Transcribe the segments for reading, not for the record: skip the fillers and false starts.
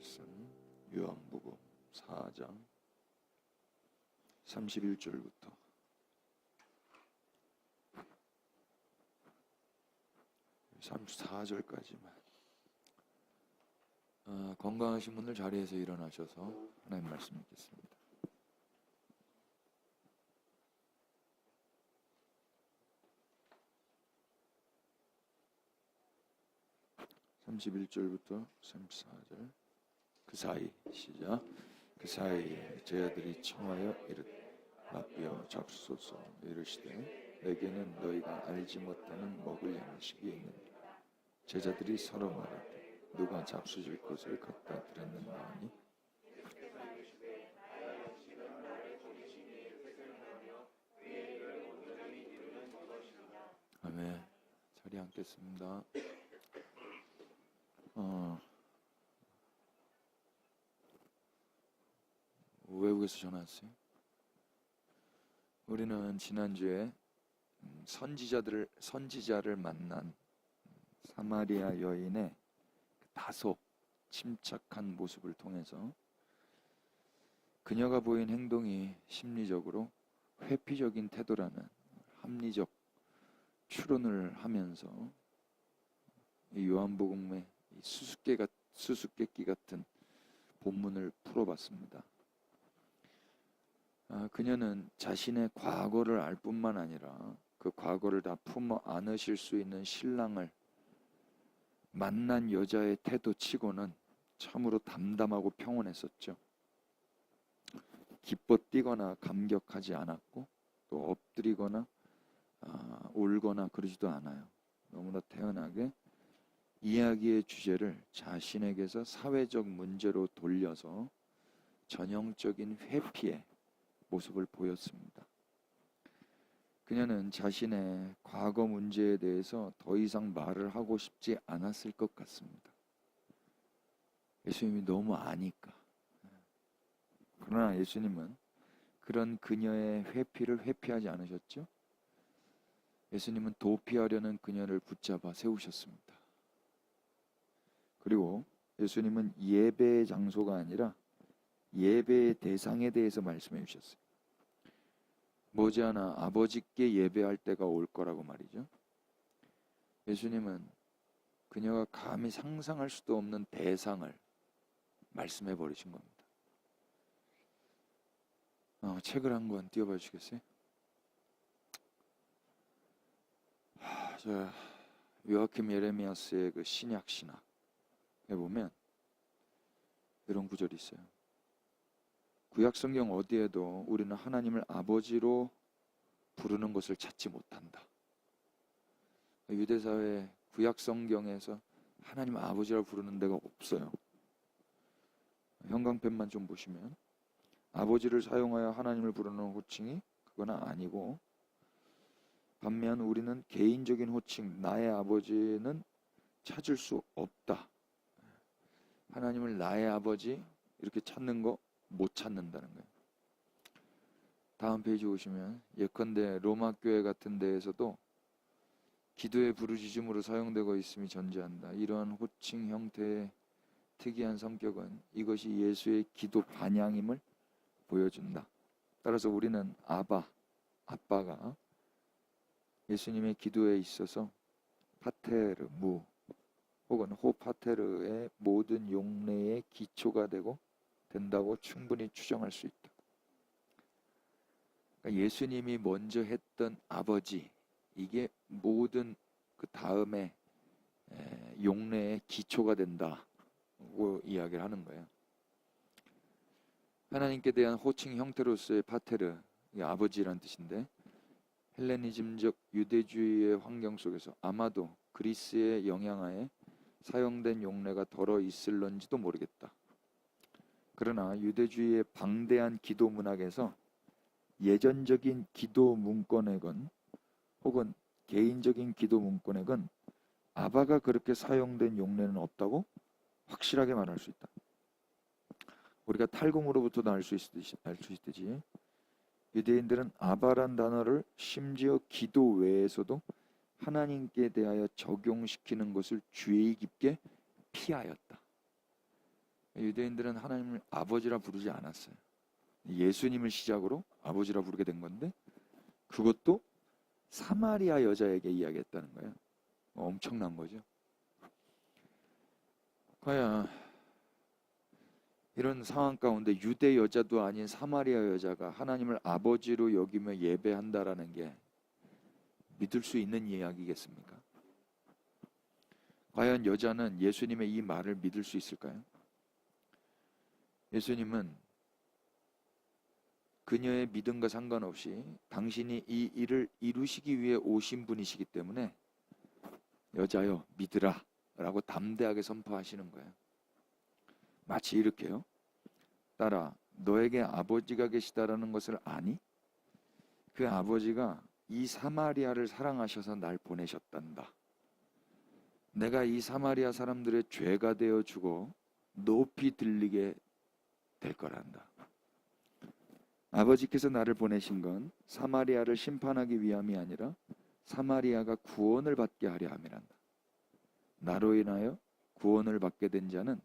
말씀 요한복음 4장 31절부터 34절까지만 건강하신 분들 자리에서 일어나셔서 하나님 말씀 읽겠습니다. 31절부터 34절. 그 사이 시작. 그 사이에 제 아들이 청하여 이르되 라삐여 잡수소서 이르시되 내게는 너희가 알지 못하는 먹을 양식이 있느니라. 제자들이 서로 말하되 누가 잡수실 것을 갖다 드렸는가 하니 아멘. 자리 앉겠습니다. 외국에서 전화 왔어요. 우리는 지난주에 선지자를 만난 사마리아 여인의 다소 침착한 모습을 통해서 그녀가 보인 행동이 심리적으로 회피적인 태도라는 합리적 추론을 하면서 이 요한복음의 수수께끼 같은 본문을 풀어봤습니다. 그녀는 자신의 과거를 알 뿐만 아니라 그 과거를 다 품어 안으실 수 있는 신랑을 만난 여자의 태도치고는 참으로 담담하고 평온했었죠. 기뻐 뛰거나 감격하지 않았고 또 엎드리거나 울거나 그러지도 않아요. 너무나 태연하게 이야기의 주제를 자신에게서 사회적 문제로 돌려서 전형적인 회피의 모습을 보였습니다. 그녀는 자신의 과거 문제에 대해서 더 이상 말을 하고 싶지 않았을 것 같습니다. 예수님이 너무 아니까. 그러나 예수님은 그런 그녀의 회피를 회피하지 않으셨죠? 예수님은 도피하려는 그녀를 붙잡아 세우셨습니다. 그리고 예수님은 예배의 장소가 아니라 예배의 대상에 대해서 말씀해 주셨어요. 머지않아 아버지께 예배할 때가 올 거라고 말이죠. 예수님은 그녀가 감히 상상할 수도 없는 대상을 말씀해 버리신 겁니다. 책을 한 권 띄워봐 주시겠어요? 요아킴 예레미야스의 그 신약 신학에 보면 이런 구절이 있어요. 구약 성경 어디에도 우리는 하나님을 아버지로 부르는 것을 찾지 못한다. 유대사회 구약 성경에서 하나님 아버지라고 부르는 데가 없어요. 형광펜만 좀 보시면 아버지를 사용하여 하나님을 부르는 호칭이 그건 아니고, 반면 우리는 개인적인 호칭 나의 아버지는 찾을 수 없다. 하나님을 나의 아버지 이렇게 찾는 거 못 찾는다는 거예요. 다음 페이지 보시면 예컨대 로마 교회 같은 데에서도 기도의 부르짖음으로 사용되고 있음이 전제한다. 이러한 호칭 형태의 특이한 성격은 이것이 예수의 기도 반향임을 보여준다. 따라서 우리는 아빠가 예수님의 기도에 있어서 파테르, 무 혹은 호파테르의 모든 용례의 기초가 된다고 충분히 추정할 수 있다. 그러니까 예수님이 먼저 했던 아버지, 이게 모든 그 다음에 용례의 기초가 된다고 이야기를 하는 거예요. 하나님께 대한 호칭 형태로서의 파테르, 이게 아버지라는 뜻인데, 헬레니즘적 유대주의의 환경 속에서 아마도 그리스의 영향하에 사용된 용례가 덜어 있을런지도 모르겠다. 그러나 유대주의의 방대한 기도 문학에서 예전적인 기도 문권에건 혹은 개인적인 기도 문권에건 아바가 그렇게 사용된 용례는 없다고 확실하게 말할 수 있다. 우리가 탈공으로부터도 알 수 있듯이 유대인들은 아바란 단어를 심지어 기도 외에서도 하나님께 대하여 적용시키는 것을 주의 깊게 피하였다. 유대인들은 하나님을 아버지라 부르지 않았어요. 예수님을 시작으로 아버지라 부르게 된 건데 그것도 사마리아 여자에게 이야기했다는 거예요. 엄청난 거죠. 과연 이런 상황 가운데 유대 여자도 아닌 사마리아 여자가 하나님을 아버지로 여기며 예배한다라는 게 믿을 수 있는 이야기겠습니까? 과연 여자는 예수님의 이 말을 믿을 수 있을까요? 예수님은 그녀의 믿음과 상관없이 당신이 이 일을 이루시기 위해 오신 분이시기 때문에 여자여 믿으라 라고 담대하게 선포하시는 거예요. 마치 이렇게요. 딸아, 너에게 아버지가 계시다라는 것을 아니? 그 아버지가 이 사마리아를 사랑하셔서 날 보내셨단다. 내가 이 사마리아 사람들의 죄가 되어 주고 높이 들리게 될 거란다. 아버지께서 나를 보내신 건 사마리아를 심판하기 위함이 아니라 사마리아가 구원을 받게 하려 함이란다. 나로 인하여 구원을 받게 된 자는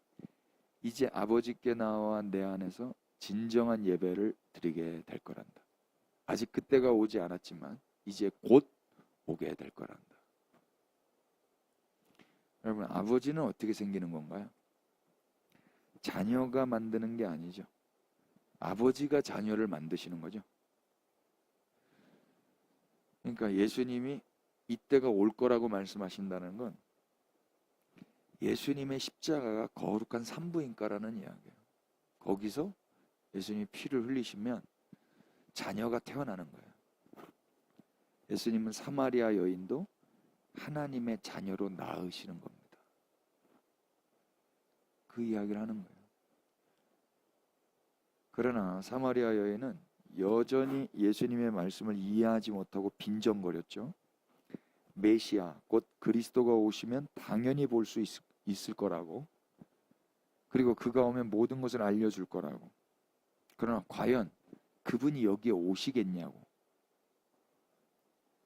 이제 아버지께 나와 내 안에서 진정한 예배를 드리게 될 거란다. 아직 그때가 오지 않았지만 이제 곧 오게 될 거란다. 여러분, 아버지는 어떻게 생기는 건가요? 자녀가 만드는 게 아니죠. 아버지가 자녀를 만드시는 거죠. 그러니까 예수님이 이때가 올 거라고 말씀하신다는 건 예수님의 십자가가 거룩한 산부인과라는 이야기예요. 거기서 예수님이 피를 흘리시면 자녀가 태어나는 거예요. 예수님은 사마리아 여인도 하나님의 자녀로 낳으시는 겁니다. 그 이야기를 하는 거예요. 그러나 사마리아 여인은 여전히 예수님의 말씀을 이해하지 못하고 빈정거렸죠. 메시아, 곧 그리스도가 오시면 당연히 볼 수 있을 거라고, 그리고 그가 오면 모든 것을 알려줄 거라고. 그러나 과연 그분이 여기에 오시겠냐고,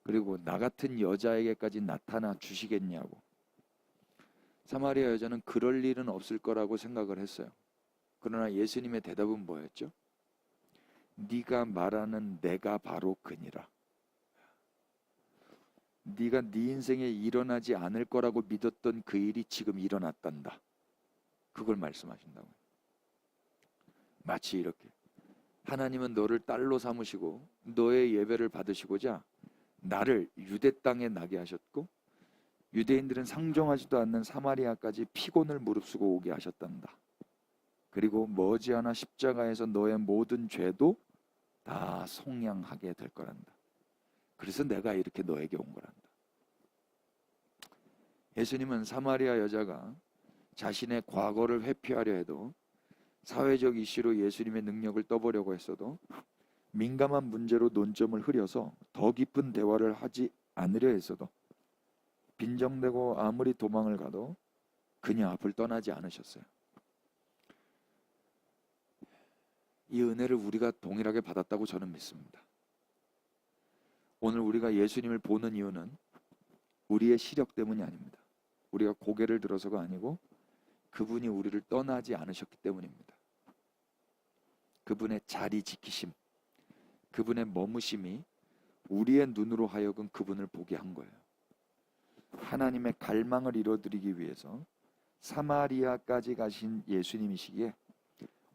그리고 나 같은 여자에게까지 나타나 주시겠냐고. 사마리아 여자는 그럴 일은 없을 거라고 생각을 했어요. 그러나 예수님의 대답은 뭐였죠? 네가 말하는 내가 바로 그니라. 네가 네 인생에 일어나지 않을 거라고 믿었던 그 일이 지금 일어났단다. 그걸 말씀하신다고요. 마치 이렇게 하나님은 너를 딸로 삼으시고 너의 예배를 받으시고자 나를 유대 땅에 나게 하셨고 유대인들은 상종하지도 않는 사마리아까지 피곤을 무릅쓰고 오게 하셨단다. 그리고 머지않아 십자가에서 너의 모든 죄도 다 속량하게 될 거란다. 그래서 내가 이렇게 너에게 온 거란다. 예수님은 사마리아 여자가 자신의 과거를 회피하려 해도, 사회적 이슈로 예수님의 능력을 떠보려고 했어도, 민감한 문제로 논점을 흐려서 더 깊은 대화를 하지 않으려 했어도, 빈정대고 아무리 도망을 가도 그녀 앞을 떠나지 않으셨어요. 이 은혜를 우리가 동일하게 받았다고 저는 믿습니다. 오늘 우리가 예수님을 보는 이유는 우리의 시력 때문이 아닙니다. 우리가 고개를 들어서가 아니고 그분이 우리를 떠나지 않으셨기 때문입니다. 그분의 자리 지키심, 그분의 머무심이 우리의 눈으로 하여금 그분을 보게 한 거예요. 하나님의 갈망을 이뤄드리기 위해서 사마리아까지 가신 예수님이시기에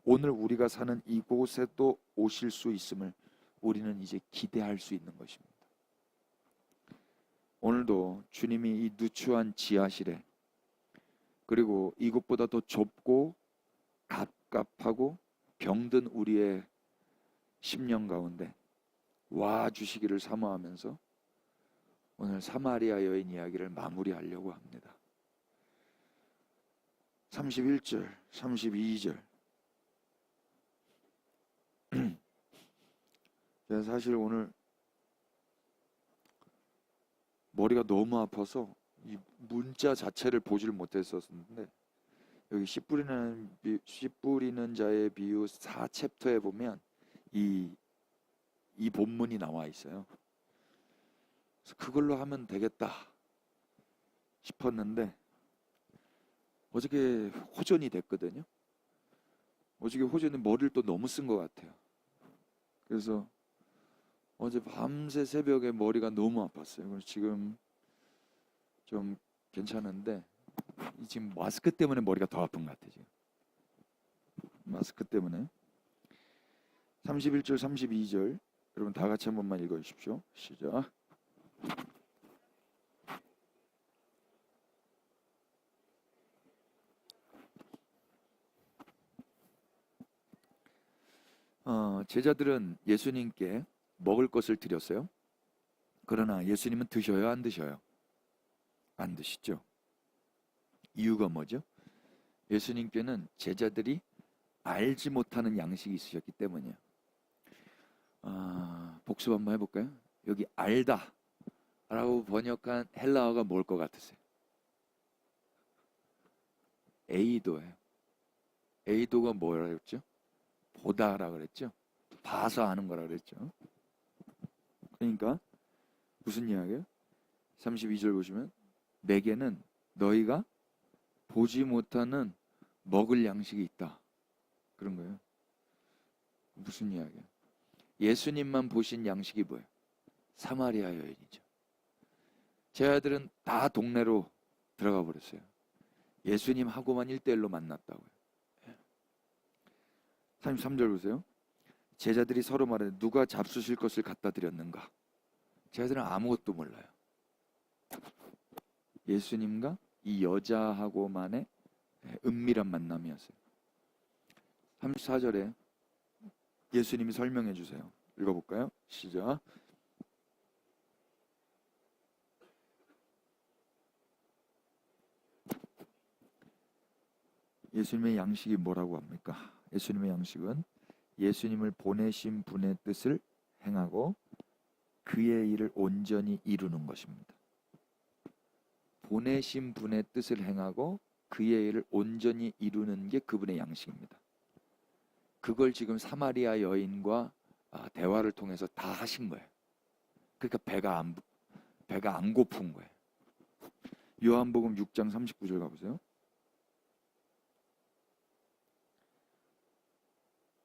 오늘 우리가 사는 이곳에도 오실 수 있음을 우리는 이제 기대할 수 있는 것입니다. 오늘도 주님이 이 누추한 지하실에, 그리고 이곳보다 더 좁고 갑갑하고 병든 우리의 심령 가운데 와 주시기를 사모하면서 오늘 사마리아 여인 이야기를 마무리하려고 합니다. 31절, 32절. 제가 사실 오늘 머리가 너무 아파서 이 문자 자체를 보지를 못했었는데, 여기 씨 뿌리는 자의 비유 4챕터에 보면 이 본문이 나와 있어요. 그래서 그걸로 하면 되겠다 싶었는데 어저께 호전이 됐거든요. 어저께 호주는 머리를 또 너무 쓴 것 같아요. 그래서 어제 밤새 새벽에 머리가 너무 아팠어요. 그래서 지금 좀 괜찮은데 지금 마스크 때문에 머리가 더 아픈 것 같아요. 지금 마스크 때문에. 31절 32절 여러분 다 같이 한 번만 읽어주십시오. 시작. 제자들은 예수님께 먹을 것을 드렸어요. 그러나 예수님은 드셔요, 안 드셔요? 안 드시죠. 이유가 뭐죠? 예수님께는 제자들이 알지 못하는 양식이 있으셨기 때문이에요. 복습 한번 해볼까요? 여기 알다 라고 번역한 헬라어가 뭘 것 같으세요? 에이도예요. 에이도가 뭐라 그랬죠? 보다라 그랬죠? 봐서 아는 거라 그랬죠? 그러니까 무슨 이야기예요? 32절 보시면 내게는 너희가 보지 못하는 먹을 양식이 있다. 그런 거예요. 무슨 이야기예요? 예수님만 보신 양식이 뭐예요? 사마리아 여인이죠. 제 아들은 다 동네로 들어가 버렸어요. 예수님하고만 1대1로 만났다고요. 33절 보세요. 제자들이 서로 말하되 누가 잡수실 것을 갖다 드렸는가? 제자들은 아무것도 몰라요. 예수님과 이 여자하고만의 은밀한 만남이었어요. 34절에 예수님이 설명해 주세요. 읽어볼까요? 시작. 예수님의 양식이 뭐라고 합니까? 예수님의 양식은 예수님을 보내신 분의 뜻을 행하고 그의 일을 온전히 이루는 것입니다. 보내신 분의 뜻을 행하고 그의 일을 온전히 이루는 게 그분의 양식입니다. 그걸 지금 사마리아 여인과 대화를 통해서 다 하신 거예요. 그러니까 배가 안 고픈 거예요. 요한복음 6장 39절 가보세요.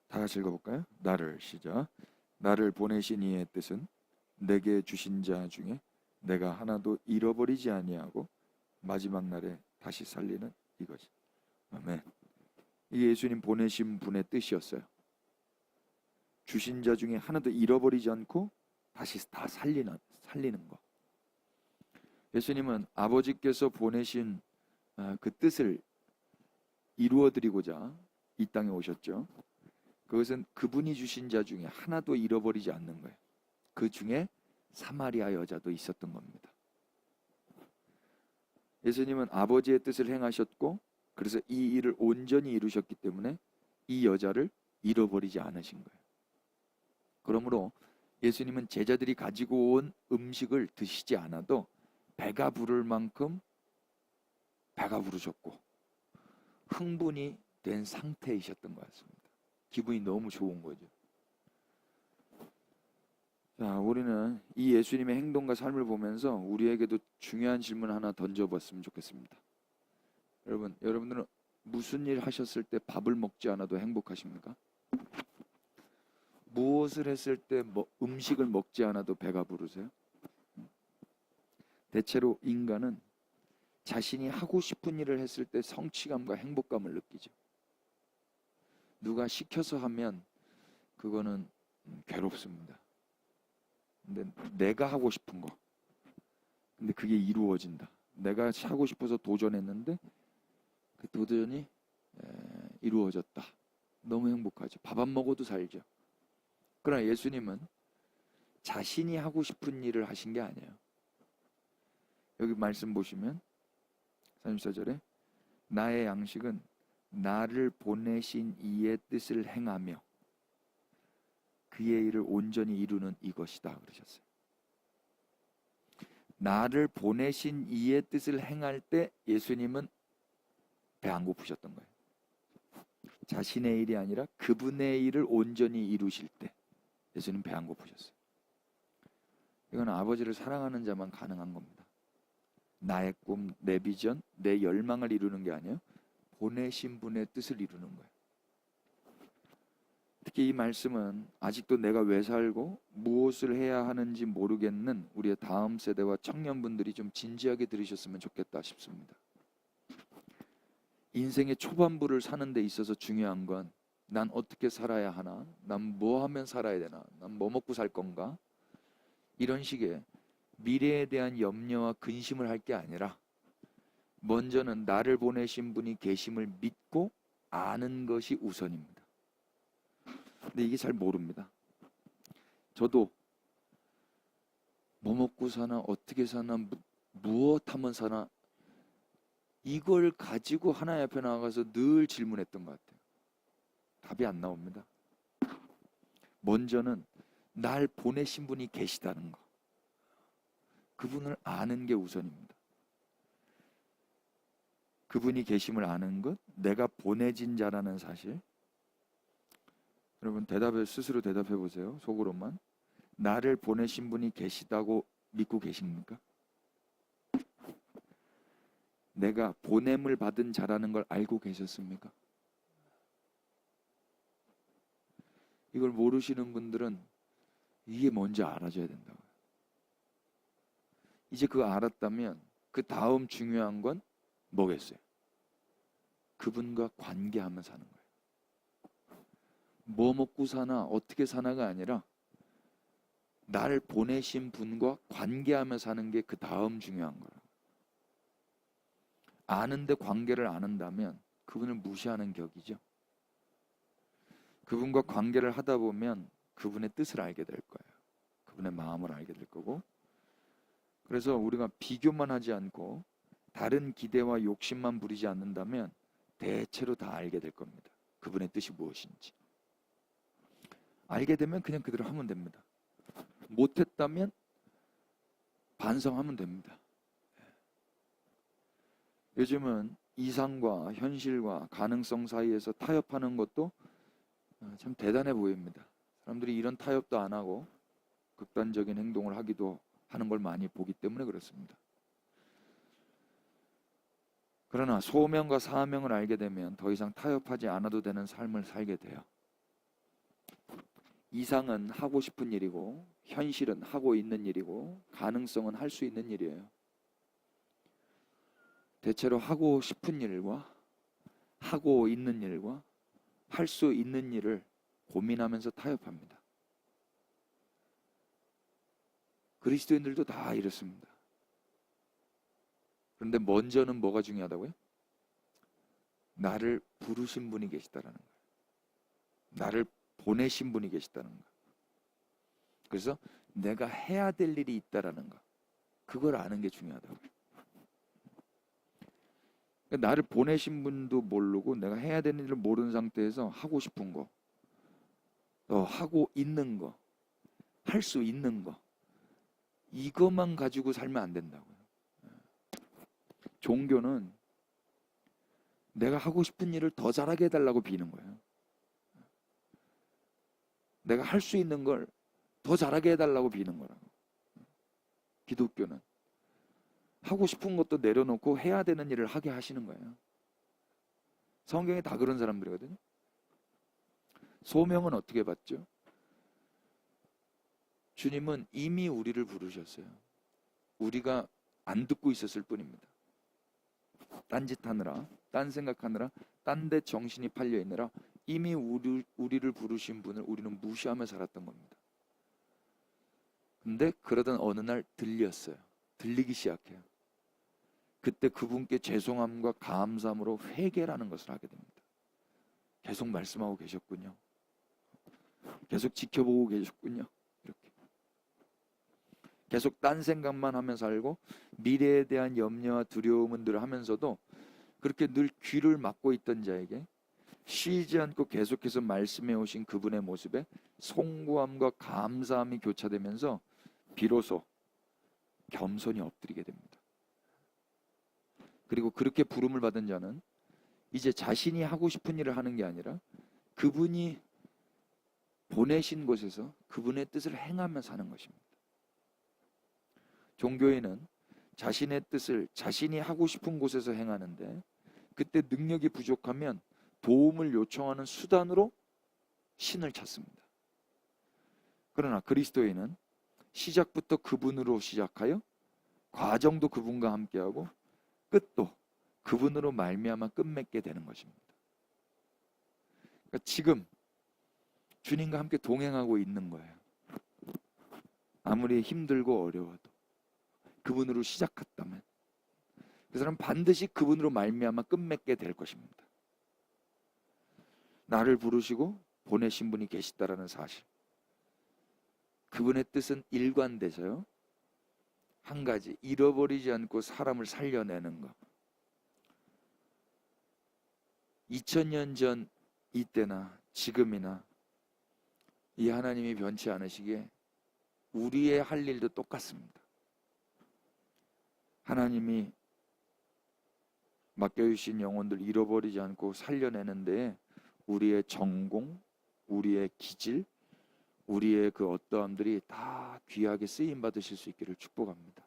다 같이 읽어볼까요? 시작. 나를 보내신 이의 뜻은 내게 주신 자 중에 내가 하나도 잃어버리지 아니하고 마지막 날에 다시 살리는 이것이. 아멘. 이게 예수님 보내신 분의 뜻이었어요. 주신 자 중에 하나도 잃어버리지 않고 다시 다 살리는 거. 예수님은 아버지께서 보내신 그 뜻을 이루어드리고자 이 땅에 오셨죠. 그것은 그분이 주신 자 중에 하나도 잃어버리지 않는 거예요. 그 중에 사마리아 여자도 있었던 겁니다. 예수님은 아버지의 뜻을 행하셨고 그래서 이 일을 온전히 이루셨기 때문에 이 여자를 잃어버리지 않으신 거예요. 그러므로 예수님은 제자들이 가지고 온 음식을 드시지 않아도 배가 부를 만큼 배가 부르셨고 흥분이 된 상태이셨던 것 같습니다. 기분이 너무 좋은 거죠. 자, 우리는 이 예수님의 행동과 삶을 보면서 우리에게도 중요한 질문 하나 던져봤으면 좋겠습니다. 여러분들은 무슨 일 하셨을 때 밥을 먹지 않아도 행복하십니까? 무엇을 했을 때 음식을 먹지 않아도 배가 부르세요? 대체로 인간은 자신이 하고 싶은 일을 했을 때 성취감과 행복감을 느끼죠. 누가 시켜서 하면 그거는 괴롭습니다. 근데 내가 하고 싶은 거, 근데 그게 이루어진다. 내가 하고 싶어서 도전했는데 그 도전이 이루어졌다. 너무 행복하죠. 밥 안 먹어도 살죠. 그러나 예수님은 자신이 하고 싶은 일을 하신 게 아니에요. 여기 말씀 보시면 34절에 나의 양식은 나를 보내신 이의 뜻을 행하며 그의 일을 온전히 이루는 이것이다 그러셨어요. 나를 보내신 이의 뜻을 행할 때 예수님은 배 안 고프셨던 거예요. 자신의 일이 아니라 그분의 일을 온전히 이루실 때 예수님 배 안 고프셨어요. 이건 아버지를 사랑하는 자만 가능한 겁니다. 나의 꿈, 내 비전, 내 열망을 이루는 게 아니에요. 보내신 분의 뜻을 이루는 거예요. 특히 이 말씀은 아직도 내가 왜 살고 무엇을 해야 하는지 모르겠는 우리의 다음 세대와 청년분들이 좀 진지하게 들으셨으면 좋겠다 싶습니다. 인생의 초반부를 사는 데 있어서 중요한 건 난 어떻게 살아야 하나? 난 뭐 하면 살아야 되나? 난 뭐 먹고 살 건가? 이런 식의 미래에 대한 염려와 근심을 할 게 아니라 먼저는 나를 보내신 분이 계심을 믿고 아는 것이 우선입니다. 근데 이게 잘 모릅니다. 저도 뭐 먹고 사나, 어떻게 사나, 무엇 하면 사나, 이걸 가지고 하나님 앞에 나가서 늘 질문했던 것 같아요. 답이 안 나옵니다. 먼저는 날 보내신 분이 계시다는 거, 그분을 아는 게 우선입니다. 그분이 계심을 아는 것, 내가 보내진 자라는 사실. 여러분 스스로 대답해 보세요. 속으로만. 나를 보내신 분이 계시다고 믿고 계십니까? 내가 보냄을 받은 자라는 걸 알고 계셨습니까? 이걸 모르시는 분들은 이게 뭔지 알아줘야 된다고요. 이제 그거 알았다면 그 다음 중요한 건 뭐겠어요? 그분과 관계하며 사는 거예요. 뭐 먹고 사나 어떻게 사나가 아니라 나를 보내신 분과 관계하며 사는 게 그 다음 중요한 거예요. 아는데 관계를 안 한다면 그분을 무시하는 격이죠. 그분과 관계를 하다 보면 그분의 뜻을 알게 될 거예요. 그분의 마음을 알게 될 거고. 그래서 우리가 비교만 하지 않고 다른 기대와 욕심만 부리지 않는다면 대체로 다 알게 될 겁니다. 그분의 뜻이 무엇인지. 알게 되면 그냥 그대로 하면 됩니다. 못했다면 반성하면 됩니다. 요즘은 이상과 현실과 가능성 사이에서 타협하는 것도 참 대단해 보입니다. 사람들이 이런 타협도 안 하고 극단적인 행동을 하기도 하는 걸 많이 보기 때문에 그렇습니다. 그러나 소명과 사명을 알게 되면 더 이상 타협하지 않아도 되는 삶을 살게 돼요. 이상은 하고 싶은 일이고 현실은 하고 있는 일이고 가능성은 할 수 있는 일이에요. 대체로 하고 싶은 일과 하고 있는 일과 할 수 있는 일을 고민하면서 타협합니다. 그리스도인들도 다 이렇습니다. 그런데 먼저는 뭐가 중요하다고요? 나를 부르신 분이 계시다라는 거예요. 나를 보내신 분이 계시다는 거. 그래서 내가 해야 될 일이 있다라는 거. 그걸 아는 게 중요하다고. 그러니까 나를 보내신 분도 모르고 내가 해야 되는 일을 모르는 상태에서 하고 싶은 거, 하고 있는 거, 할 수 있는 거, 이것만 가지고 살면 안 된다고요. 종교는 내가 하고 싶은 일을 더 잘하게 해달라고 비는 거예요. 내가 할 수 있는 걸 더 잘하게 해달라고 비는 거라고. 기독교는 하고 싶은 것도 내려놓고 해야 되는 일을 하게 하시는 거예요. 성경에 다 그런 사람들이거든요. 소명은 어떻게 받죠? 주님은 이미 우리를 부르셨어요. 우리가 안 듣고 있었을 뿐입니다. 딴짓 하느라, 딴 생각하느라, 딴 데 정신이 팔려 있느라 이미 우리를 부르신 분을 우리는 무시하며 살았던 겁니다. 근데 그러던 어느 날 들렸어요. 들리기 시작해요. 그때 그분께 죄송함과 감사함으로 회개라는 것을 하게 됩니다. 계속 말씀하고 계셨군요. 계속 지켜보고 계셨군요. 이렇게. 계속 딴 생각만 하면서 살고 미래에 대한 염려와 두려움은 늘 하면서도 그렇게 늘 귀를 막고 있던 자에게 쉬지 않고 계속해서 말씀해 오신 그분의 모습에 송구함과 감사함이 교차되면서 비로소 겸손히 엎드리게 됩니다. 그리고 그렇게 부름을 받은 자는 이제 자신이 하고 싶은 일을 하는 게 아니라 그분이 보내신 곳에서 그분의 뜻을 행하며 사는 것입니다. 종교인은 자신의 뜻을 자신이 하고 싶은 곳에서 행하는데 그때 능력이 부족하면 도움을 요청하는 수단으로 신을 찾습니다. 그러나 그리스도인은 시작부터 그분으로 시작하여 과정도 그분과 함께하고 끝도 그분으로 말미암아 끝맺게 되는 것입니다. 그러니까 지금 주님과 함께 동행하고 있는 거예요. 아무리 힘들고 어려워도 그분으로 시작했다면 그 사람은 반드시 그분으로 말미암아 끝맺게 될 것입니다. 나를 부르시고 보내신 분이 계시다라는 사실, 그분의 뜻은 일관돼서요, 한 가지, 잃어버리지 않고 사람을 살려내는 것. 2000년 전 이때나 지금이나 이 하나님이 변치 않으시기에 우리의 할 일도 똑같습니다. 하나님이 맡겨주신 영혼들 잃어버리지 않고 살려내는 데에 우리의 전공, 우리의 기질, 우리의 그 어떠함들이 다 귀하게 쓰임 받으실 수 있기를 축복합니다.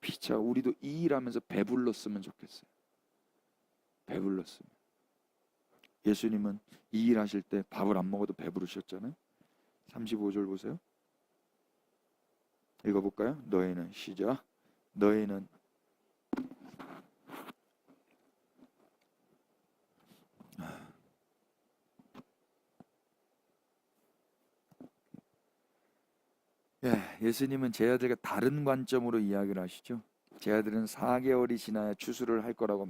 피차 우리도 이 일하면서 배불렀으면 좋겠어요. 배불렀으면. 예수님은 이 일 하실 때 밥을 안 먹어도 배부르셨잖아요. 35절 보세요. 읽어볼까요? 너희는, 시작. 너희는 예수님은 제 아들과 다른 관점으로 이야기를 하시죠. 제 아들은 4개월이 지나야 추수를 할 거라고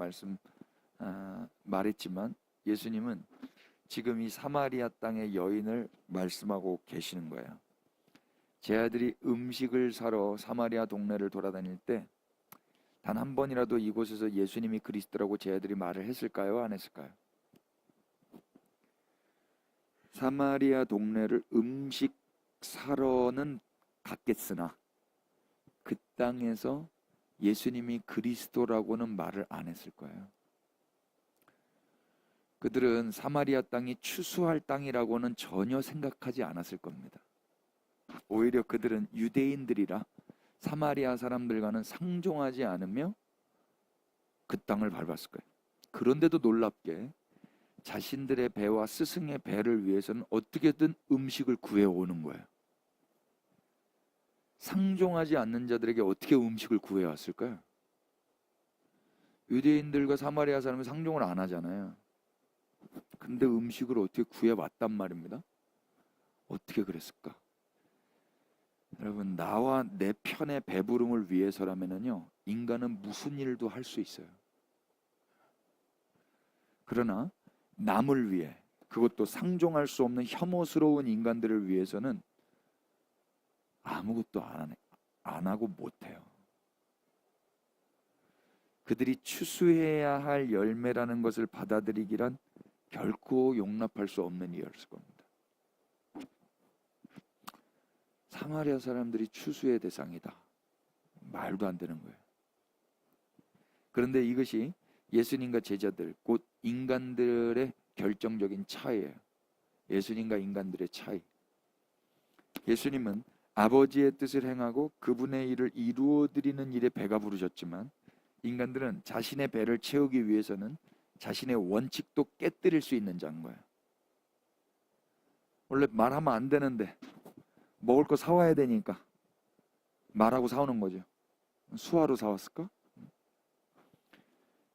말했지만 예수님은 지금 이 사마리아 땅의 여인을 말씀하고 계시는 거예요. 제 아들이 음식을 사러 사마리아 동네를 돌아다닐 때 단 한 번이라도 이곳에서 예수님이 그리스도라고 제 아들이 말을 했을까요? 안 했을까요? 사마리아 동네를 음식 사러는 갔겠으나 그 땅에서 예수님이 그리스도라고는 말을 안 했을 거예요. 그들은 사마리아 땅이 추수할 땅이라고는 전혀 생각하지 않았을 겁니다. 오히려 그들은 유대인들이라 사마리아 사람들과는 상종하지 않으며 그 땅을 밟았을 거예요. 그런데도 놀랍게 자신들의 배와 스승의 배를 위해서는 어떻게든 음식을 구해오는 거예요. 상종하지 않는 자들에게 어떻게 음식을 구해왔을까요? 유대인들과 사마리아 사람은 상종을 안 하잖아요. 근데 음식을 어떻게 구해왔단 말입니다. 어떻게 그랬을까? 여러분, 나와 내 편의 배부름을 위해서라면요, 인간은 무슨 일도 할 수 있어요. 그러나 남을 위해, 그것도 상종할 수 없는 혐오스러운 인간들을 위해서는 아무것도 안 하고 못해요. 그들이 추수해야 할 열매라는 것을 받아들이기란 결코 용납할 수 없는 일이었을 겁니다. 사마리아 사람들이 추수의 대상이다. 말도 안 되는 거예요. 그런데 이것이 예수님과 제자들, 곧 인간들의 결정적인 차이예요. 예수님과 인간들의 차이. 예수님은 아버지의 뜻을 행하고 그분의 일을 이루어드리는 일에 배가 부르셨지만 인간들은 자신의 배를 채우기 위해서는 자신의 원칙도 깨뜨릴 수 있는 자인 거예요. 원래 말하면 안 되는데 먹을 거 사와야 되니까 말하고 사오는 거죠. 수화로 사왔을까?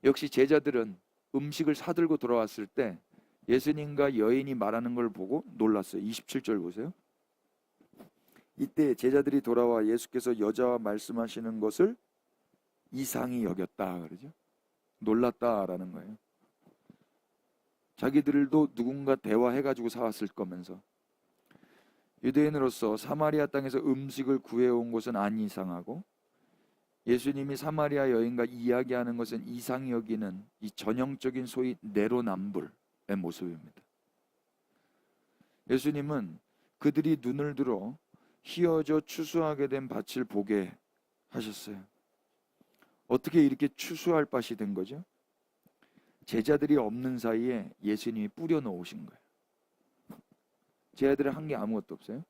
역시 제자들은 음식을 사들고 돌아왔을 때 예수님과 여인이 말하는 걸 보고 놀랐어요. 27절 보세요. 이때 제자들이 돌아와 예수께서 여자와 말씀하시는 것을 이상히 여겼다 그러죠. 놀랐다라는 거예요. 자기들도 누군가 대화해가지고 사왔을 거면서. 유대인으로서 사마리아 땅에서 음식을 구해온 것은 안 이상하고 예수님이 사마리아 여인과 이야기하는 것은 이상히 여기는 이 전형적인 소위 내로남불의 모습입니다. 예수님은 그들이 눈을 들어 휘어져 추수하게 된 밭을 보게 하셨어요. 어떻게 이렇게 추수할 밭이 된 거죠? 제자들이 없는 사이에 예수님이 뿌려 놓으신 거예요. 제자들은 한 게 아무것도 없어요.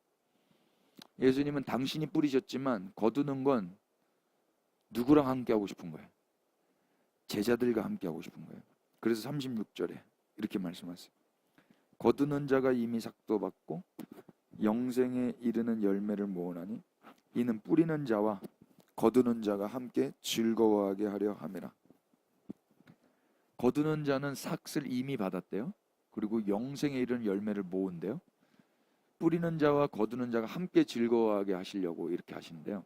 예수님은 당신이 뿌리셨지만 거두는 건 누구랑 함께 하고 싶은 거예요? 제자들과 함께 하고 싶은 거예요. 그래서 36절에 이렇게 말씀하세요. 거두는 자가 이미 삭도 받고 영생에 이르는 열매를 모으나니 이는 뿌리는 자와 거두는 자가 함께 즐거워하게 하려 함이라. 거두는 자는 삭을 이미 받았대요. 그리고 영생에 이르는 열매를 모은대요. 뿌리는 자와 거두는 자가 함께 즐거워하게 하시려고 이렇게 하신대요.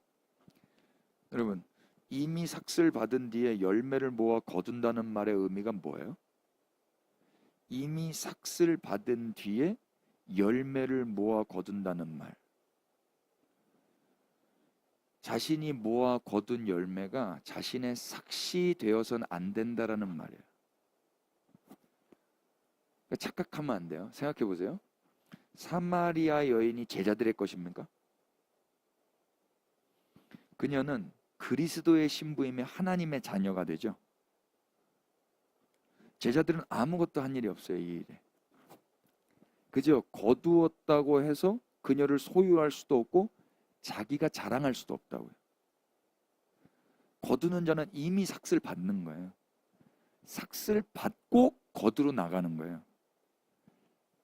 여러분, 이미 삭을 받은 뒤에 열매를 모아 거둔다는 말의 의미가 뭐예요? 이미 삭을 받은 뒤에 열매를 모아 거둔다는 말. 자신이 모아 거둔 열매가 자신의 삭이 되어서는 안 된다라는 말이에요. 그러니까 착각하면 안 돼요. 생각해 보세요. 사마리아 여인이 제자들의 것입니까? 그녀는 그리스도의 신부이며 하나님의 자녀가 되죠. 제자들은 아무것도 한 일이 없어요. 이 일에. 그저 거두었다고 해서 그녀를 소유할 수도 없고 자기가 자랑할 수도 없다고요. 거두는 자는 이미 삭을 받는 거예요. 삭을 받고 거두러 나가는 거예요.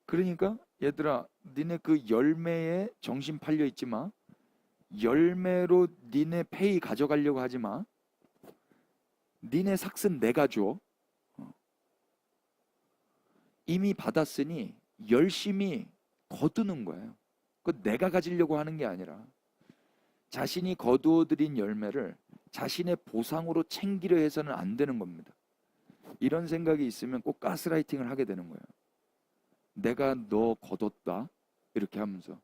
그러니까 얘들아, 니네 그 열매에 정신 팔려 있지 마. 열매로 니네 페이 가져가려고 하지 마. 니네 삭은 내가 줘. 이미 받았으니 열심히 거두는 거예요. 그 내가 가지려고 하는 게 아니라 자신이 거두어들인 열매를 자신의 보상으로 챙기려 해서는 안 되는 겁니다. 이런 생각이 있으면 꼭 가스라이팅을 하게 되는 거예요. 내가 너 거뒀다 이렇게 하면서,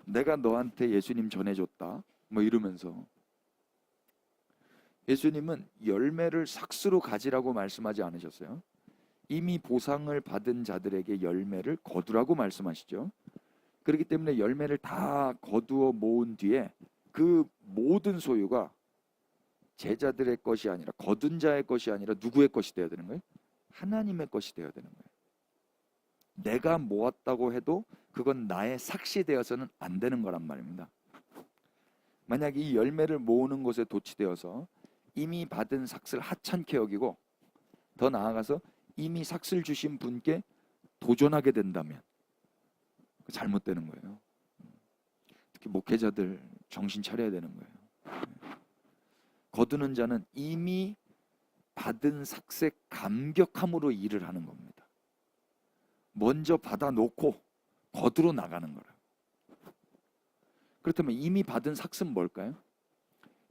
내가 너한테 예수님 전해줬다 뭐 이러면서. 예수님은 열매를 삭수로 가지라고 말씀하지 않으셨어요. 이미 보상을 받은 자들에게 열매를 거두라고 말씀하시죠. 그렇기 때문에 열매를 다 거두어 모은 뒤에 그 모든 소유가 제자들의 것이 아니라, 거둔 자의 것이 아니라 누구의 것이 되어야 되는 거예요? 하나님의 것이 되어야 되는 거예요. 내가 모았다고 해도 그건 나의 삭시 되어서는 안 되는 거란 말입니다. 만약 이 열매를 모으는 것에 도취되어서 이미 받은 삭을 하찮게 여기고 더 나아가서 이미 삭을 주신 분께 도전하게 된다면 잘못되는 거예요. 특히 목회자들 정신 차려야 되는 거예요. 거두는 자는 이미 받은 삭에 감격함으로 일을 하는 겁니다. 먼저 받아놓고 거두러 나가는 거예요. 그렇다면 이미 받은 삭은 뭘까요?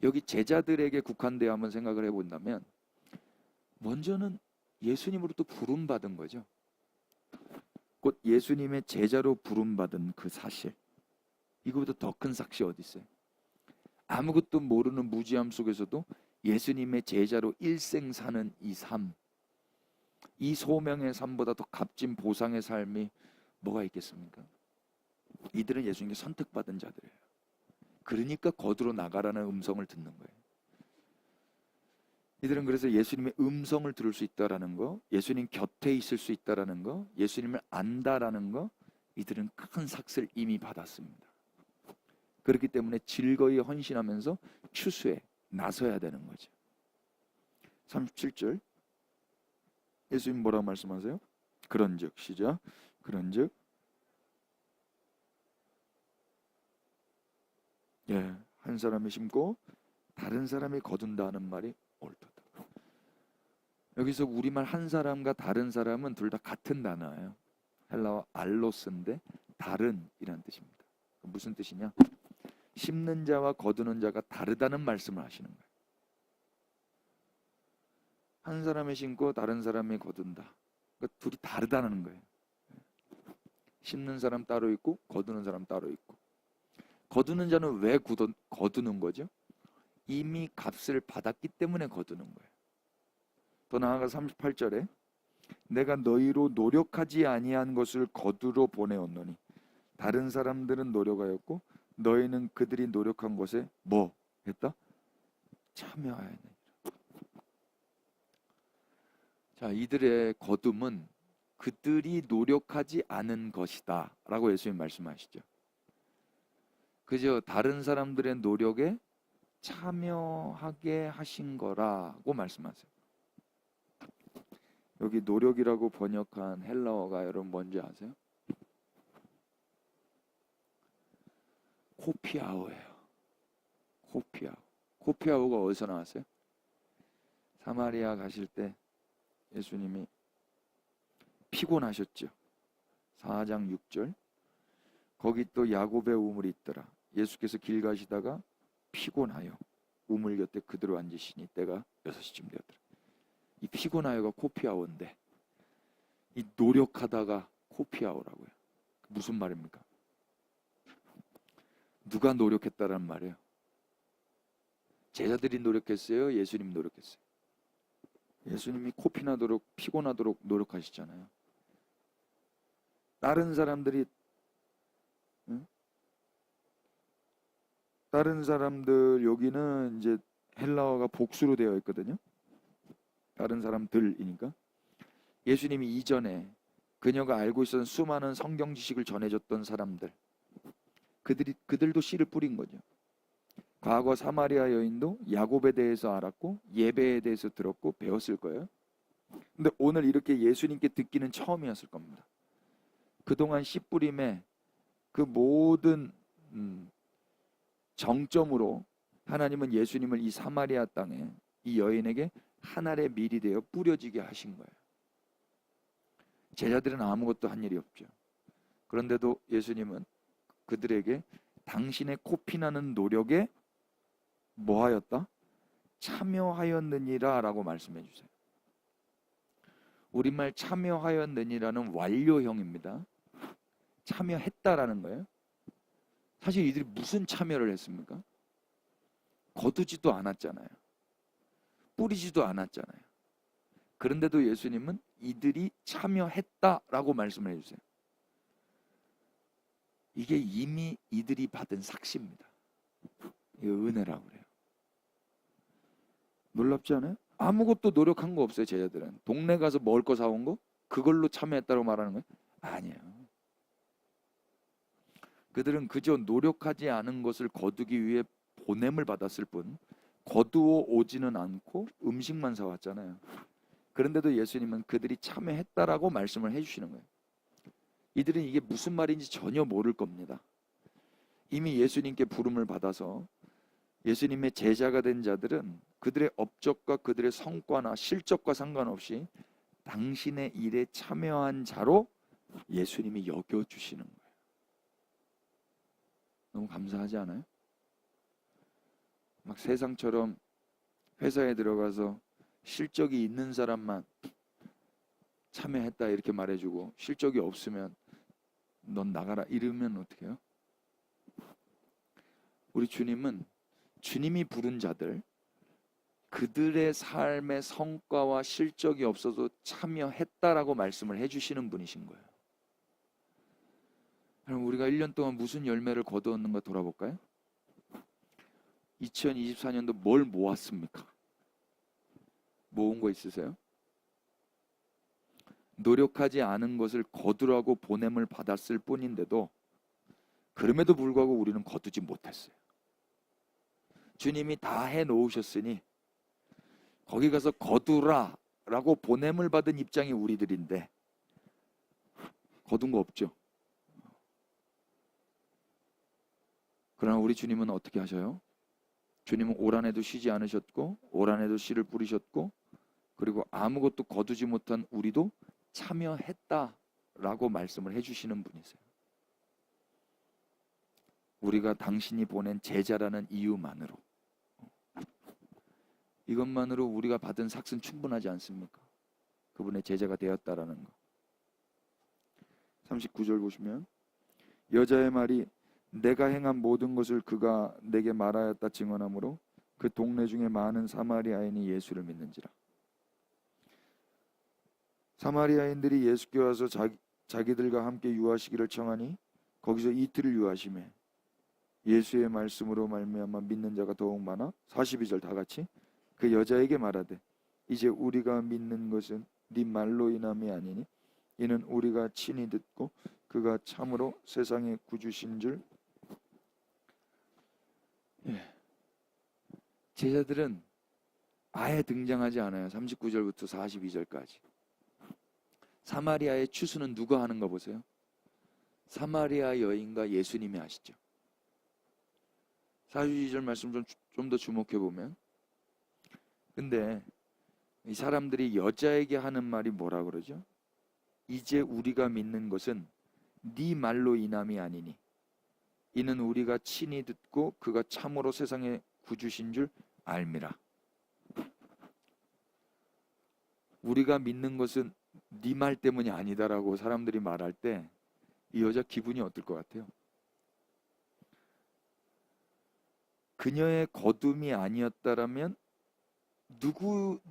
여기 제자들에게 국한되어 한번 생각을 해본다면 먼저는 예수님으로부터 부름받은 거죠. 곧 예수님의 제자로 부름받은 그 사실. 이거보다 더 큰 삭이 어디 있어요? 아무것도 모르는 무지함 속에서도 예수님의 제자로 일생 사는 이 삶, 이 소명의 삶보다 더 값진 보상의 삶이 뭐가 있겠습니까? 이들은 예수님께 선택받은 자들이에요. 그러니까 거두러 나가라는 음성을 듣는 거예요. 이들은 그래서 예수님의 음성을 들을 수 있다라는 거, 예수님 곁에 있을 수 있다라는 거, 예수님을 안다라는 거, 이들은 큰 삭을 이미 받았습니다. 그렇기 때문에 즐거이 헌신하면서 추수에 나서야 되는 거죠. 37절 예수님 뭐라고 말씀하세요? 그런즉, 시작. 그런즉 한 사람이 심고 다른 사람이 거둔다는 말이 옳도다. 여기서 우리말 한 사람과 다른 사람은 둘 다 같은 단어예요. 헬라어 알로스인데 다른이라는 뜻입니다. 무슨 뜻이냐? 심는 자와 거두는 자가 다르다는 말씀을 하시는 거예요. 한 사람이 심고 다른 사람이 거둔다. 그러니까 둘이 다르다는 거예요. 심는 사람 따로 있고 거두는 사람 따로 있고. 거두는 자는 왜 거두는 거죠? 이미 값을 받았기 때문에 거두는 거예요. 더 나아가 38절에 내가 너희로 노력하지 아니한 것을 거두러 보내었노니 다른 사람들은 노력하였고 너희는 그들이 노력한 것에 뭐 했다? 참여하였느니라. 자, 이들의 거둠은 그들이 노력하지 않은 것이다 라고 예수님 말씀하시죠. 그저 다른 사람들의 노력에 참여하게 하신 거라고 말씀하세요. 여기 노력이라고 번역한 헬라어가 여러분 뭔지 아세요? 코피아오예요. 코피아오. 코피아오가 어디서 나왔어요? 사마리아 가실 때 예수님이 피곤하셨죠. 4장 6절. 거기 또 야곱의 우물이 있더라. 예수께서 길 가시다가 피곤하여 우물 곁에 그대로 앉으시니 때가 6시쯤 되었더라. 이 피곤하여가 코피아오인데 이 노력하다가 코피아오라고요. 무슨 말입니까? 누가 노력했다란 말이에요? 제자들이 노력했어요? 예수님이 노력했어요? 예수님이 코피나도록 피곤하도록 노력하시잖아요. 다른 사람들이 다른 사람들 여기는 이제 헬라어가 복수로 되어 있거든요. 다른 사람들이니까 예수님이 이전에 그녀가 알고 있었던 수많은 성경 지식을 전해줬던 사람들 그들도 씨를 뿌린 거죠. 과거 사마리아 여인도 야곱에 대해서 알았고 예배에 대해서 들었고 배웠을 거예요. 근데 오늘 이렇게 예수님께 듣기는 처음이었을 겁니다. 그동안 씨 뿌림에 그 모든 정점으로 하나님은 예수님을 이 사마리아 땅에 이 여인에게 한 알의 밀이 되어 뿌려지게 하신 거예요. 제자들은 아무것도 한 일이 없죠. 그런데도 예수님은 그들에게 당신의 코피나는 노력에 뭐하였다? 참여하였느니라 라고 말씀해 주세요. 우리말 참여하였느니라는 완료형입니다. 참여했다라는 거예요. 사실 이들이 무슨 참여를 했습니까? 거두지도 않았잖아요. 뿌리지도 않았잖아요. 그런데도 예수님은 이들이 참여했다라고 말씀을 해주세요. 이게 이미 이들이 받은 삭시입니다. 이게 은혜라고 그래요. 놀랍지 않아요? 아무것도 노력한 거 없어요. 제자들은 동네 가서 먹을 거 사온 거 그걸로 참여했다고 말하는 거예요? 아니에요. 그들은 그저 노력하지 않은 것을 거두기 위해 보냄을 받았을 뿐 거두어 오지는 않고 음식만 사왔잖아요. 그런데도 예수님은 그들이 참여했다라고 말씀을 해주시는 거예요. 이들은 이게 무슨 말인지 전혀 모를 겁니다. 이미 예수님께 부름을 받아서 예수님의 제자가 된 자들은 그들의 업적과 그들의 성과나 실적과 상관없이 당신의 일에 참여한 자로 예수님이 여겨주시는 거예요. 너무 감사하지 않아요? 막 세상처럼 회사에 들어가서 실적이 있는 사람만 참여했다 이렇게 말해주고 실적이 없으면 넌 나가라 이러면 어떻게 해요? 우리 주님은 주님이 부른 자들 그들의 삶의 성과와 실적이 없어도 참여했다라고 말씀을 해주시는 분이신 거예요. 그럼 우리가 1년 동안 무슨 열매를 거두었는가 돌아볼까요? 2024년도 뭘 모았습니까? 모은 거 있으세요? 노력하지 않은 것을 거두라고 보냄을 받았을 뿐인데도 그럼에도 불구하고 우리는 거두지 못했어요. 주님이 다 해놓으셨으니 거기 가서 거두라 라고 보냄을 받은 입장이 우리들인데 거둔 거 없죠. 그러나 우리 주님은 어떻게 하셔요? 주님은 올 한해도 쉬지 않으셨고 올 한해도 씨를 뿌리셨고 그리고 아무것도 거두지 못한 우리도 참여했다라고 말씀을 해주시는 분이세요. 우리가 당신이 보낸 제자라는 이유만으로 이것만으로 우리가 받은 삭은 충분하지 않습니까? 그분의 제자가 되었다라는 거. 39절 보시면 여자의 말이 내가 행한 모든 것을 그가 내게 말하였다 증언하므로 그 동네 중에 많은 사마리아인이 예수를 믿는지라. 사마리아인들이 예수께 와서 자기들과 함께 유하시기를 청하니 거기서 이틀을 유하심에 예수의 말씀으로 말미암아 믿는 자가 더욱 많아 42절 다 같이 그 여자에게 말하되 이제 우리가 믿는 것은 네 말로 인함이 아니니 이는 우리가 친히 듣고 그가 참으로 세상의 구주신 줄. 제자들은 아예 등장하지 않아요. 39절부터 42절까지 사마리아의 추수는 누가 하는 거 보세요. 사마리아 여인과 예수님이 하시죠. 42절 말씀 좀 더 주목해 보면, 근데 이 사람들이 여자에게 하는 말이 뭐라 그러죠? 이제 우리가 믿는 것은 네 말로 인함이 아니니 이는 우리가 친히 듣고 그가 참으로 세상에 구주신 줄 알미라. 우리가 믿는 것은 네 말 때문이 아니다라고 사람들이 말할 때 이 여자 기분이 어떨 것 같아요? 그녀의 거둠이 아니었다라면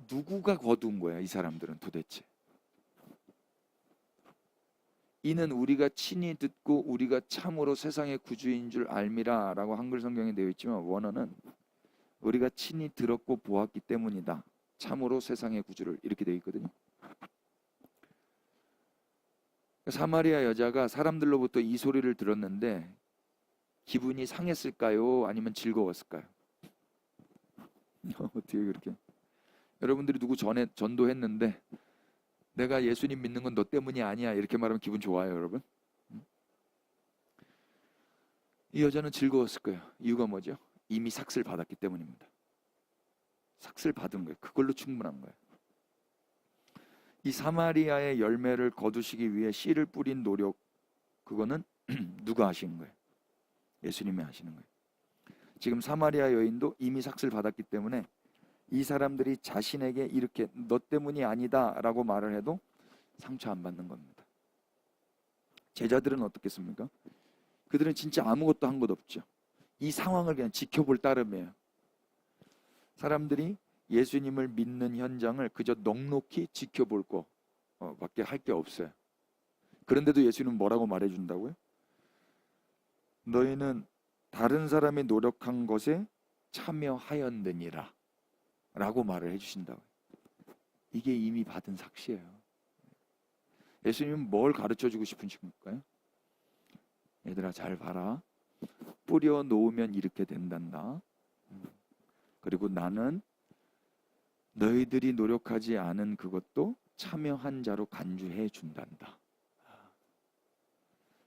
누구가 거둔 거야, 이 사람들은 도대체? 이는 우리가 친히 듣고 우리가 참으로 세상의 구주인 줄 알미라 라고 한글 성경에 되어 있지만 원어는 우리가 친히 들었고 보았기 때문이다. 참으로 세상의 구주를, 이렇게 되어 있거든요. 사마리아 여자가 사람들로부터 이 소리를 들었는데 기분이 상했을까요? 아니면 즐거웠을까요? 어떻게 그렇게? 여러분들이 누구 전에 전도했는데 내가 예수님 믿는 건 너 때문이 아니야 이렇게 말하면 기분 좋아요, 여러분? 이 여자는 즐거웠을 거예요. 이유가 뭐죠? 이미 삭슬 받았기 때문입니다. 삭슬 받은 거예요. 그걸로 충분한 거예요. 이 사마리아의 열매를 거두시기 위해 씨를 뿌린 노력, 그거는 누가 하신 거예요? 예수님이 하시는 거예요. 지금 사마리아 여인도 이미 삭슬 받았기 때문에 이 사람들이 자신에게 이렇게 너 때문이 아니다 라고 말을 해도 상처 안 받는 겁니다. 제자들은 어떻겠습니까? 그들은 진짜 아무것도 한 것 없죠. 이 상황을 그냥 지켜볼 따름이에요. 사람들이 예수님을 믿는 현장을 그저 넉넉히 지켜볼 거 밖에 할 게 없어요. 그런데도 예수님은 뭐라고 말해준다고요? 너희는 다른 사람이 노력한 것에 참여하였느니라 라고 말을 해주신다고요. 이게 이미 받은 삭시예요. 예수님은 뭘 가르쳐주고 싶으실까요? 얘들아 잘 봐라. 뿌려 놓으면 이렇게 된단다. 그리고 나는 너희들이 노력하지 않은 그것도 참여한 자로 간주해 준단다.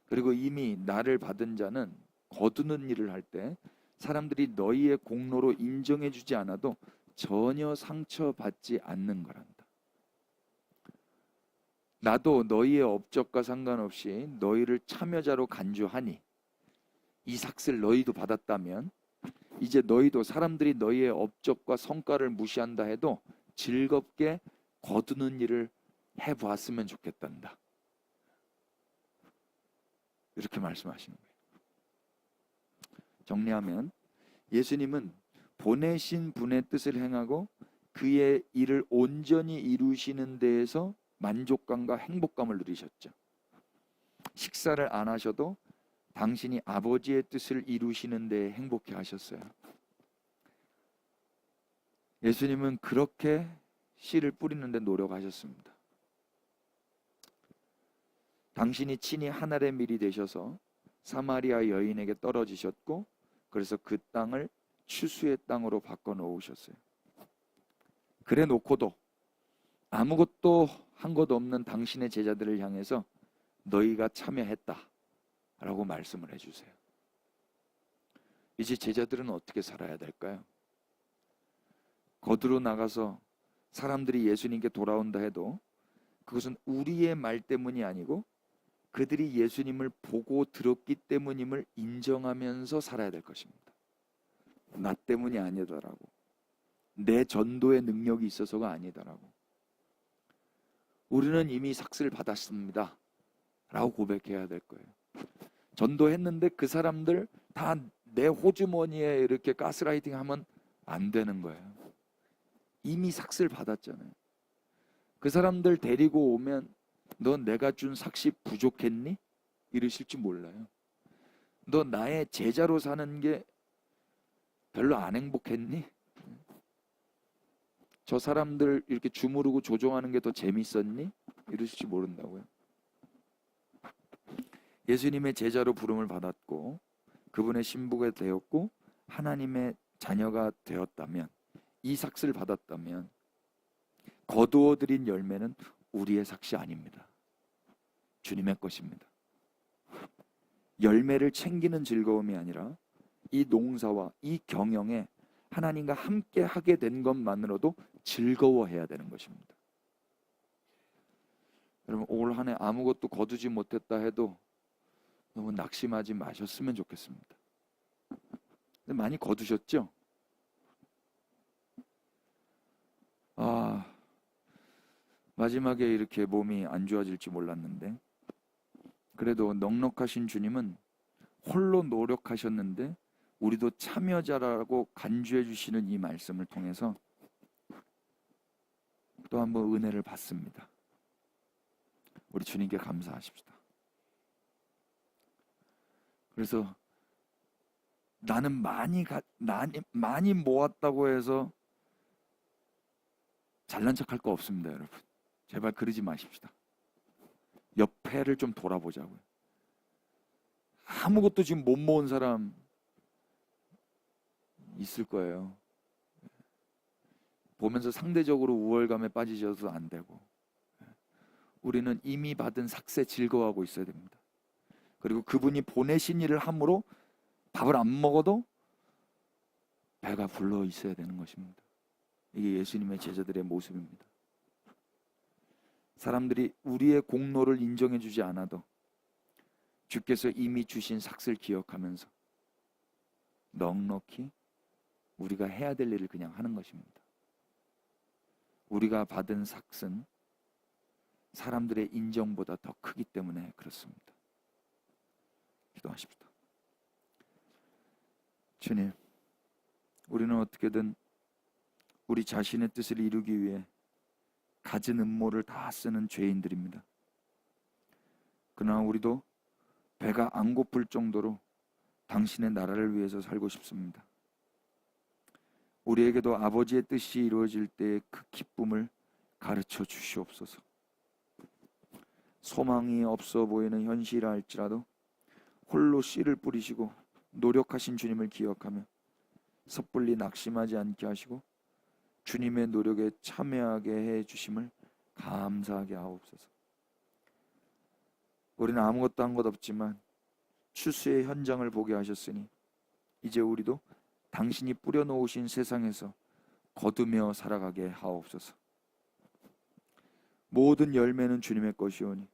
그리고 이미 나를 받은 자는 거두는 일을 할 때 사람들이 너희의 공로로 인정해 주지 않아도 전혀 상처받지 않는 거란다. 나도 너희의 업적과 상관없이 너희를 참여자로 간주하니 이 삭슬 너희도 받았다면 이제 너희도 사람들이 너희의 업적과 성과를 무시한다 해도 즐겁게 거두는 일을 해보았으면 좋겠단다. 이렇게 말씀하시는 거예요. 정리하면 예수님은 보내신 분의 뜻을 행하고 그의 일을 온전히 이루시는 데에서 만족감과 행복감을 누리셨죠. 식사를 안 하셔도 당신이 아버지의 뜻을 이루시는 데 행복해 하셨어요. 예수님은 그렇게 씨를 뿌리는 데 노력하셨습니다. 당신이 친히 하늘의 밀이 되셔서 사마리아 여인에게 떨어지셨고 그래서 그 땅을 추수의 땅으로 바꿔 놓으셨어요. 그래 놓고도 아무것도 한 것 없는 당신의 제자들을 향해서 너희가 참여했다 라고 말씀을 해주세요. 이제 제자들은 어떻게 살아야 될까요? 거두러 나가서 사람들이 예수님께 돌아온다 해도 그것은 우리의 말 때문이 아니고 그들이 예수님을 보고 들었기 때문임을 인정하면서 살아야 될 것입니다. 나 때문이 아니더라고. 내 전도의 능력이 있어서가 아니더라고. 우리는 이미 삭슬 받았습니다 라고 고백해야 될 거예요. 전도했는데 그 사람들 다 내 호주머니에 이렇게 가스라이팅 하면 안 되는 거예요. 이미 삭슬 받았잖아요. 그 사람들 데리고 오면 너 내가 준 삭시 부족했니? 이러실지 몰라요. 너 나의 제자로 사는 게 별로 안 행복했니? 저 사람들 이렇게 주무르고 조종하는 게 더 재밌었니? 이러실지 모른다고요. 예수님의 제자로 부름을 받았고 그분의 신부가 되었고 하나님의 자녀가 되었다면 이 삭스를 받았다면 거두어들인 열매는 우리의 삭시 아닙니다. 주님의 것입니다. 열매를 챙기는 즐거움이 아니라 이 농사와 이 경영에 하나님과 함께 하게 된 것만으로도 즐거워해야 되는 것입니다. 여러분, 올 한 해 아무것도 거두지 못했다 해도 너무 낙심하지 마셨으면 좋겠습니다. 근데 많이 거두셨죠? 마지막에 이렇게 몸이 안 좋아질지 몰랐는데, 그래도 넉넉하신 주님은 홀로 노력하셨는데 우리도 참여자라고 간주해 주시는 이 말씀을 통해서 또 한번 은혜를 받습니다. 우리 주님께 감사하십시다. 그래서 나는 많이 모았다고 해서 잘난 척할 거 없습니다, 여러분. 제발 그러지 마십시다. 옆에를 좀 돌아보자고요. 아무것도 지금 못 모은 사람 있을 거예요. 보면서 상대적으로 우월감에 빠지셔도 안 되고, 우리는 이미 받은 삭새 즐거워하고 있어야 됩니다. 그리고 그분이 보내신 일을 함으로 밥을 안 먹어도 배가 불러 있어야 되는 것입니다. 이게 예수님의 제자들의 모습입니다. 사람들이 우리의 공로를 인정해 주지 않아도 주께서 이미 주신 삭을 기억하면서 넉넉히 우리가 해야 될 일을 그냥 하는 것입니다. 우리가 받은 삭은 사람들의 인정보다 더 크기 때문에 그렇습니다. 기도하십시다. 주님, 우리는 어떻게든 우리 자신의 뜻을 이루기 위해 갖은 음모를 다 쓰는 죄인들입니다. 그러나 우리도 배가 안 고플 정도로 당신의 나라를 위해서 살고 싶습니다. 우리에게도 아버지의 뜻이 이루어질 때의 그 기쁨을 가르쳐 주시옵소서. 소망이 없어 보이는 현실이라 할지라도 홀로 씨를 뿌리시고 노력하신 주님을 기억하며 섣불리 낙심하지 않게 하시고 주님의 노력에 참여하게 해 주심을 감사하게 하옵소서. 우리는 아무것도 한 것 없지만 추수의 현장을 보게 하셨으니 이제 우리도 당신이 뿌려놓으신 세상에서 거두며 살아가게 하옵소서. 모든 열매는 주님의 것이오니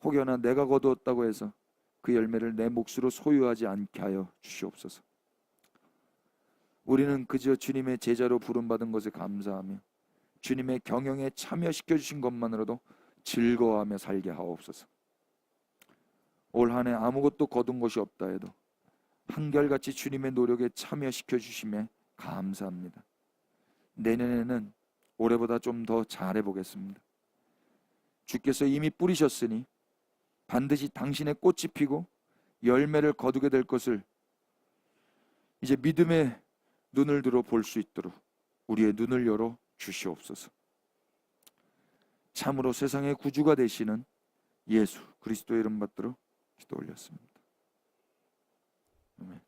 혹여나 내가 거두었다고 해서 그 열매를 내 몫으로 소유하지 않게 하여 주시옵소서. 우리는 그저 주님의 제자로 부름받은 것에 감사하며 주님의 경영에 참여시켜 주신 것만으로도 즐거워하며 살게 하옵소서. 올 한 해 아무것도 거둔 것이 없다 해도 한결같이 주님의 노력에 참여시켜 주심에 감사합니다. 내년에는 올해보다 좀 더 잘해보겠습니다. 주께서 이미 뿌리셨으니 반드시 당신의 꽃이 피고 열매를 거두게 될 것을 이제 믿음의 눈을 들어 볼 수 있도록 우리의 눈을 열어 주시옵소서. 참으로 세상의 구주가 되시는 예수 그리스도의 이름 받들어 기도 올렸습니다. 아멘.